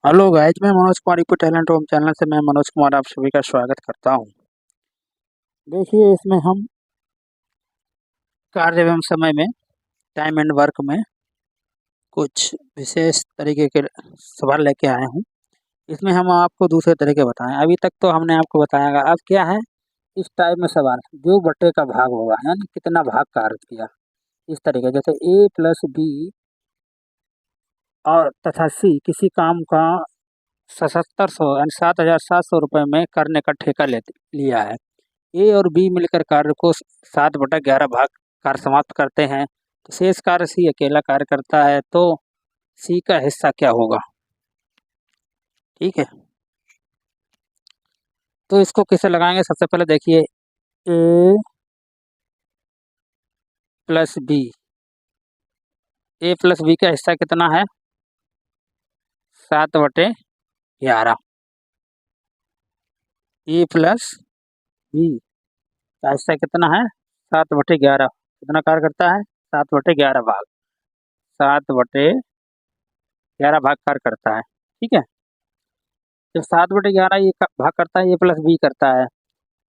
Hello guys, मैं Manoj Kumar UP talent home channel से मैं मनोज कुमार आप सभी का स्वागत करता हूं। देखिए, इसमें हम कार्य एवं समय में टाइम एंड वर्क में कुछ विशेष तरीके के सवाल लेके आए हूं। इसमें हम आपको दूसरे तरीके बताएं। अभी तक तो हमने आपको बताया, अब क्या है इस टाइप में सवाल जो बटे का भाग होगा, यानी कितना भाग कार्य किया, इस तरीके जैसे ए प्लस बी और तथा सी किसी काम का 7700 यानी 7700 रुपये में करने का ठेका ले लिया है। ए और बी मिलकर कार्य को 7/11 भाग कार्य समाप्त करते हैं, तो शेष कार्य सी अकेला कार्य करता है, तो सी का हिस्सा क्या होगा। ठीक है, तो इसको कैसे लगाएंगे। सबसे पहले देखिए, ए प्लस बी, ए प्लस बी का हिस्सा कितना है 7/11। ए प्लस बी का हिस्सा कितना है 7/11, कितना कार्य करता है 7/11 भाग, 7/11 भाग कार्य करता है। ठीक है, जब 7/11 ये भाग करता है, ए प्लस बी करता है।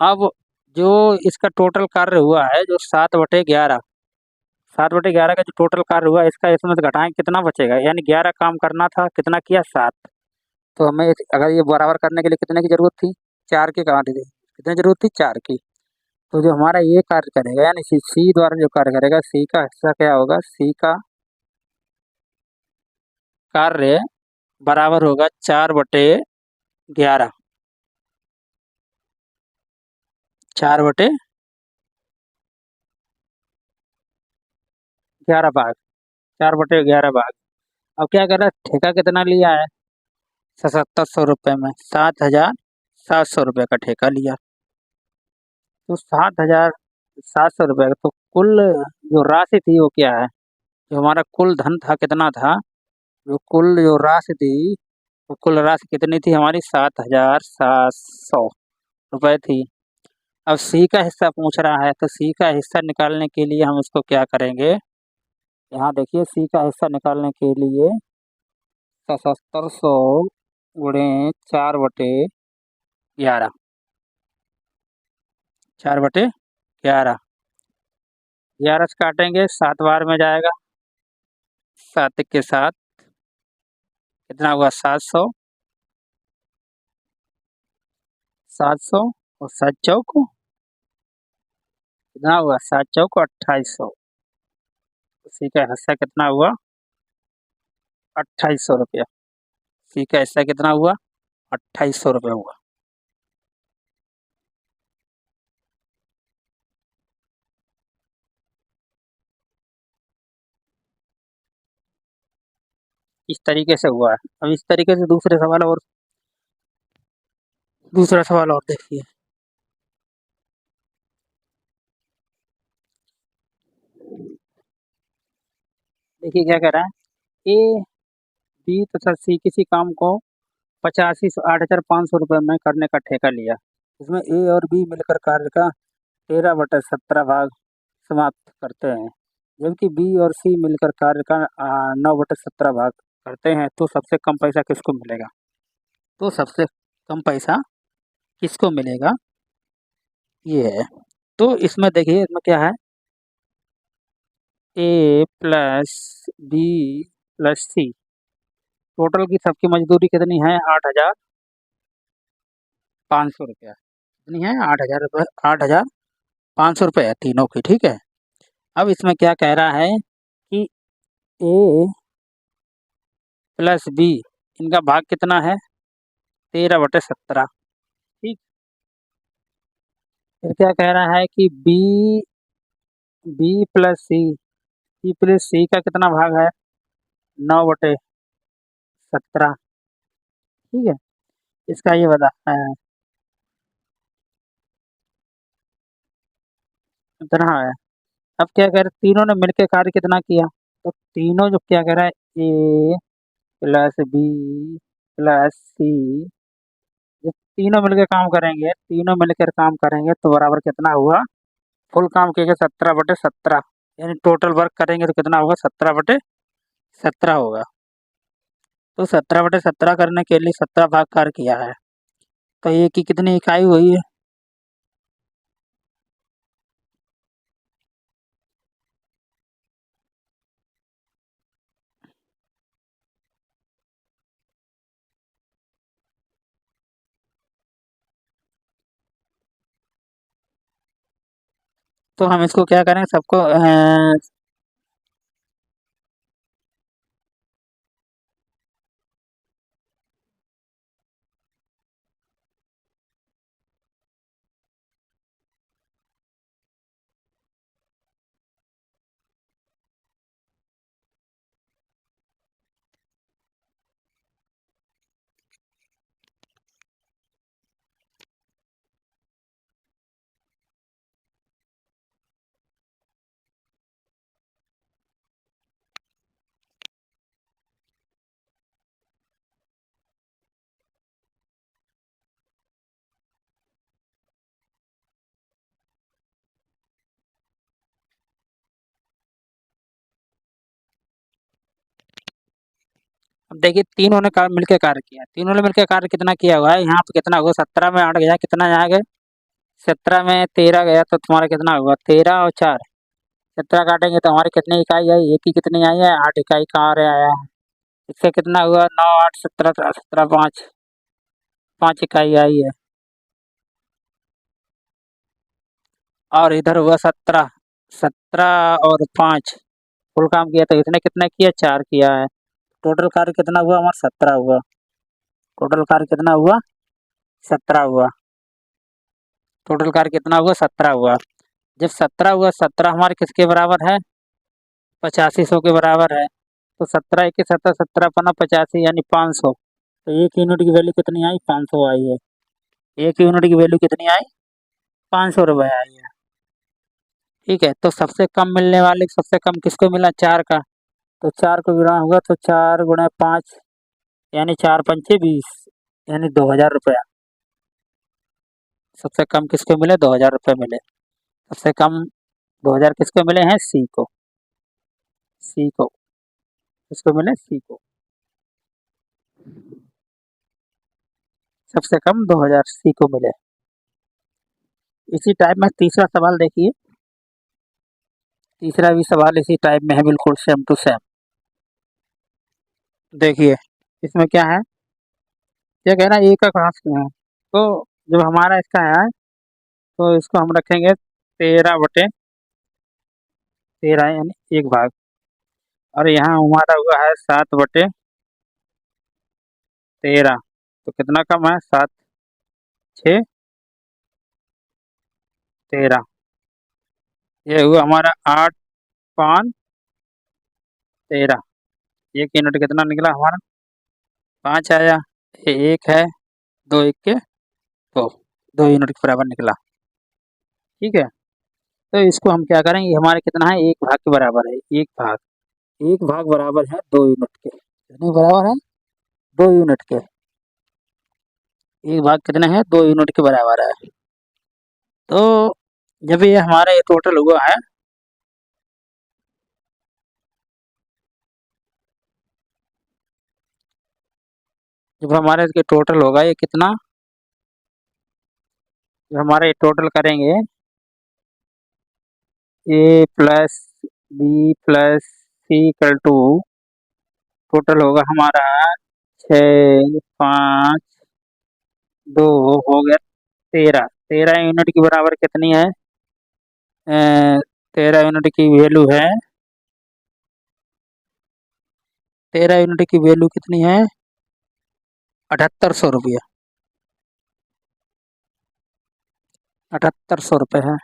अब जो इसका टोटल कार्य हुआ है, जो 7/11 का जो टोटल कार्य हुआ, इसका इसमें से घटाएं कितना बचेगा, यानी 11 काम करना था, कितना किया 7। तो हमें अगर ये बराबर करने के लिए कितने की जरूरत थी, 4 की। कहा थी कितनी जरूरत थी, 4 की। तो जो हमारा ये कार्य करेगा, यानी सी द्वारा जो कार्य करेगा, सी का हिस्सा क्या होगा, सी का कार्य बराबर होगा 4/11, 4/11 भाग, 4/11 भाग। अब क्या कर रहा है, ठेका कितना लिया है 7700 रुपये में, 7700 रुपये का ठेका लिया। तो 7700 रुपये, तो कुल जो राशि थी वो क्या है, जो हमारा कुल धन था कितना था, जो कुल जो राशि थी, वो कुल राशि कितनी थी हमारी 7700 रुपये थी। अब सी का हिस्सा पूछ रहा है, तो सी का हिस्सा निकालने के लिए हम इसको क्या करेंगे, यहाँ देखिए सी का हिस्सा निकालने के लिए 7700 गुणे 4/11, 4/11, 11 से काटेंगे 7 बार में जाएगा, 7 के साथ कितना हुआ 700, 700 और 7 चौक कितना हुआ, 7 चौक 2800। सी का हिस्सा कितना हुआ 2800 रुपया। सी का हिस्सा कितना हुआ 2800 रुपया हुआ। इस तरीके से हुआ है। अब इस तरीके से दूसरा सवाल और देखिए। देखिए क्या कह रहा है, ए बी तथा सी किसी काम को 8,500 रुपये में करने का ठेका लिया। इसमें ए और बी मिलकर कार्य का 13/17 भाग समाप्त करते हैं, जबकि बी और सी मिलकर कार्य का 9/17 भाग करते हैं, तो सबसे कम पैसा किसको मिलेगा। तो सबसे कम पैसा किसको मिलेगा, ये है। तो इसमें देखिए, इसमें क्या है, ए प्लस बी प्लस सी, टोटल की सबकी मजदूरी कितनी है 8,500 रुपया। कितनी है 8,000 रुपये, 8,500 रुपये है तीनों की। ठीक है, अब इसमें क्या कह रहा है कि ए प्लस बी, इनका भाग कितना है 13/17। ठीक, फिर क्या कह रहा है कि बी बी प्लस सी, सी प्लस सी का कितना भाग है 9/17। ठीक है, इसका ये बता कितना है। अब क्या कह रहे, तीनों ने मिलकर कार्य कितना किया, तो तीनों जो क्या कह रहा है, ए प्लस बी प्लस सी, जब तीनों मिलकर काम करेंगे, तीनों मिलकर काम करेंगे तो बराबर कितना हुआ, फुल काम किएगा 17/17, यानी टोटल वर्क करेंगे तो कितना होगा 17/17 होगा। तो 17/17 करने के लिए 17 भागाकार किया है, तो ये की कितनी इकाई हुई है? तो हम इसको क्या करें, सबको अब देखिए तीनों ने मिलकर कार्य किया, तीनों ने मिलकर कार्य कितना किया हुआ है, यहाँ पे कितना हुआ, 17 में 8 गया, कितना यहाँ गए, 17 में 13 गया, तो तुम्हारा कितना हुआ, 13 और 4, 17 काटेंगे तो हमारी कितनी इकाई आई, एक की कितनी आई है, 8 इकाई का और आया है। इससे कितना हुआ, 9 8 17 17 5, 5 इकाई आई है। और इधर हुआ 17, 17 और 5 फुल काम किया, तो इसने कितना किया, 4 किया है। टोटल कार्य कितना हुआ हमारा, 17 हुआ। टोटल कार्य कितना हुआ, 17 हुआ। टोटल कार्य कितना हुआ, 17 हुआ। जब 17 हुआ, 17 हमारे किसके बराबर है, 8500 के बराबर है। तो 17 एक 17, 17 पना 85 यानी 500। तो एक यूनिट की वैल्यू कितनी आई, 500 आई है। एक यूनिट की वैल्यू कितनी आई, 500 रुपये आई है। ठीक है, तो सबसे कम मिलने वाले, सबसे कम किसको मिला, 4 का। तो 4 को गुणा होगा तो 4 गुणा 5 यानी 4 पंचे 20 यानी 2000 रुपया। सबसे कम किसको मिले, 2000 रुपये मिले। सबसे कम 2000 किसको मिले हैं, सी को। सी को किसको मिले, सी को। सबसे कम 2000 सी को मिले। इसी टाइप में तीसरा सवाल देखिए, तीसरा भी सवाल इसी टाइप में है, बिल्कुल सेम टू सेम। देखिए इसमें क्या है, ये कह रहा है ए का घात क्या है। तो जब हमारा इसका है, तो इसको हम रखेंगे 13/13 यानी 1 भाग। और यहाँ हमारा हुआ है 7/13, तो कितना कम है, 7 6 13। ये हुआ हमारा 8 5 13। एक यूनिट कितना निकला हमारा, 5 आया। ये एक है, 2 1 के 2, 2 यूनिट के बराबर निकला। ठीक है, तो इसको हम क्या करेंगे, हमारे कितना है, 1 भाग के बराबर है। 1 भाग, 1 भाग बराबर है 2 यूनिट के, कितने बराबर है, 2 यूनिट के। 1 भाग कितने हैं, 2 यूनिट के बराबर है। तो जब ये हमारा ये टोटल हुआ है, जब हमारे इसके टोटल होगा ये कितना, जब हमारा ये टोटल करेंगे, A plus B plus C equal to, total होगा हमारा 6 5 2 हो गया 13। 13 यूनिट के बराबर कितनी है, 13 यूनिट की वैल्यू है, 13 यूनिट की वैल्यू कितनी है, 7800 रुपया। 7800 रुपये है,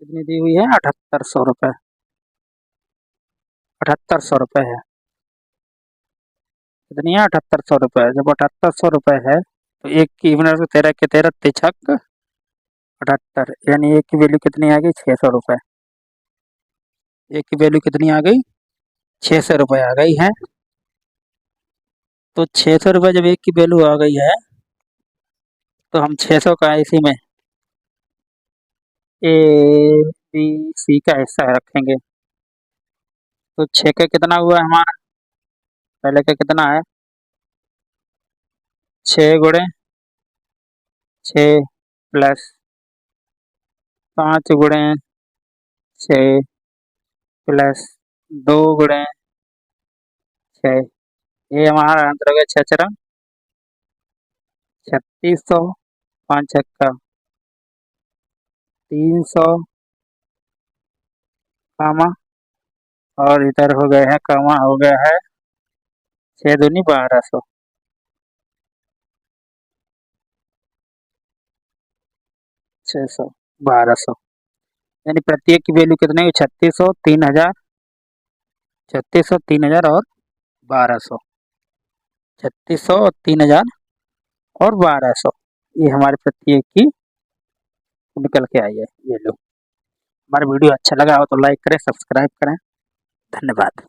कितनी दी हुई है, 7800 रुपये। 7800 रुपये है, कितनी है, 7800 रुपये। जब 7800 रुपये है, तो एक की इवनर से 13 के 13 तिछक 78, यानी एक की वैल्यू कितनी आ गई, 600 रुपये। एक की वैल्यू कितनी आ गई, 600 रुपये आ गई है। तो 600 रुपये जब एक की वैल्यू आ गई है, तो हम 600 का इसी में ए बी सी का हिस्सा रखेंगे। तो 6 का कितना हुआ हमारा, पहले का कितना है, 6 × 6 + 5 × 6 प्लस 2 × 6, ये हमारा आंसर हो गया 6×4 = 3600, 5×1 = 300, कामा, और इधर हो गया है कामा, हो गया है 6×2 = 1200, 600, 1200, यानी प्रत्येक की वैल्यू कितने की, 3600, 3000, 3600, 3000 और 1200, 3600, 3000 और 1200, ये हमारे प्रत्येक की निकल के आई है वैल्यू। हमारा वीडियो अच्छा लगा हो तो लाइक करें, सब्सक्राइब करें। धन्यवाद।